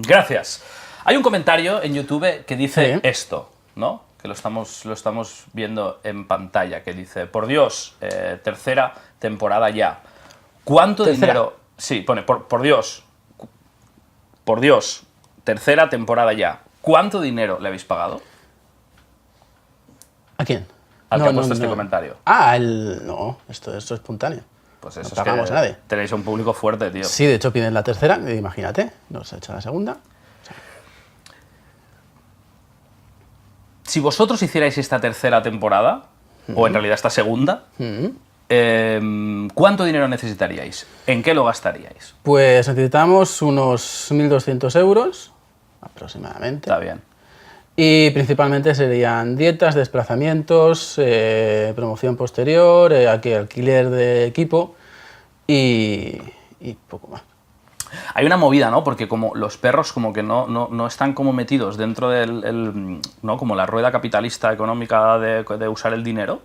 Gracias. Hay un comentario en YouTube que dice Sí. esto, ¿no? Que lo estamos viendo en pantalla, que dice, por Dios, tercera temporada ya. ¿Cuánto ¿Tercera? dinero...? Sí, pone, por Dios, tercera temporada ya. ¿Cuánto dinero le habéis pagado ¿A quién? al que ha puesto este comentario? Ah, no, esto es espontáneo. Pues eso No es pagamos que a nadie. tenéis un público fuerte, tío. Sí, de hecho piden la tercera, imagínate, nos echa la segunda. Si vosotros hicierais esta tercera temporada, o en realidad esta segunda, ¿cuánto dinero necesitaríais? ¿En qué lo gastaríais? Pues necesitamos unos 1.200 euros, aproximadamente. Está bien. Y principalmente serían dietas, desplazamientos, promoción posterior, aquí alquiler de equipo y poco más. Hay una movida, ¿no? Porque como los perros como que no están como metidos dentro del ¿no? Como la rueda capitalista económica de usar el dinero,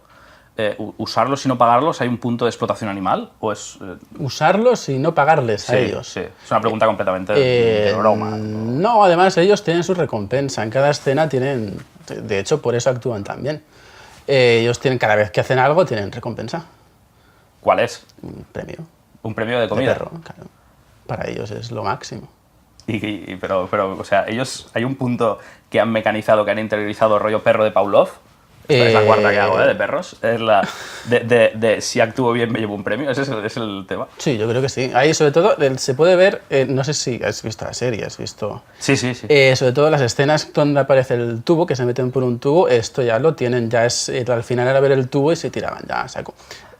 usarlos y no pagarlos, ¿hay un punto de explotación animal? ¿O es...? Usarlos y no pagarles a Sí, ellos. sí. Es una pregunta completamente de broma. No, además ellos tienen su recompensa. En cada escena tienen... De hecho, por eso actúan tan bien. Ellos tienen, cada vez que hacen algo, tienen recompensa. ¿Cuál es? Un premio. Un premio de De comida. perro, claro. Para ellos es lo máximo. Pero, o sea, ellos, hay un punto que han mecanizado, que han interiorizado rollo perro de Pavlov. Esta es la cuarta que hago, de perros. Es la de si actúo bien me llevo un premio. Ese es el tema. Sí, yo creo que sí. Ahí, sobre todo, se puede ver, no sé si has visto la serie, has visto... Sí. Sobre todo las escenas donde aparece el tubo, que se meten por un tubo, esto ya lo tienen, ya es... al final era ver el tubo y se tiraban ya a saco.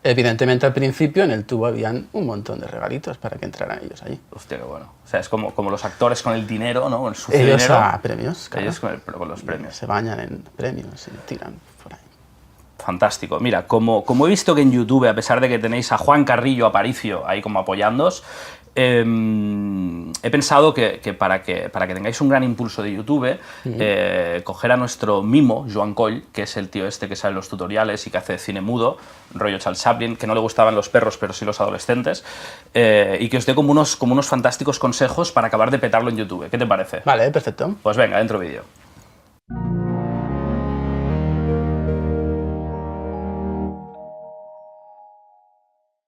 Evidentemente, al principio, en el tubo habían un montón de regalitos para que entraran ellos allí. Hostia, qué bueno. O sea, es como los actores con el dinero, ¿no? Con el sucio Ellos dinero. a premios, claro. Ellos con los premios. Se bañan en premios y tiran por ahí. Fantástico. Mira, como he visto que en YouTube, a pesar de que tenéis a Juan Carrillo Aparicio ahí como apoyándoos, he pensado que para que tengáis un gran impulso de YouTube, coger a nuestro mimo, Joan Coll, que es el tío este que sale en los tutoriales y que hace cine mudo, rollo Charles Chaplin, que no le gustaban los perros, pero sí los adolescentes, y que os dé como unos fantásticos consejos para acabar de petarlo en YouTube. ¿Qué te parece? Vale, perfecto. Pues venga, dentro vídeo.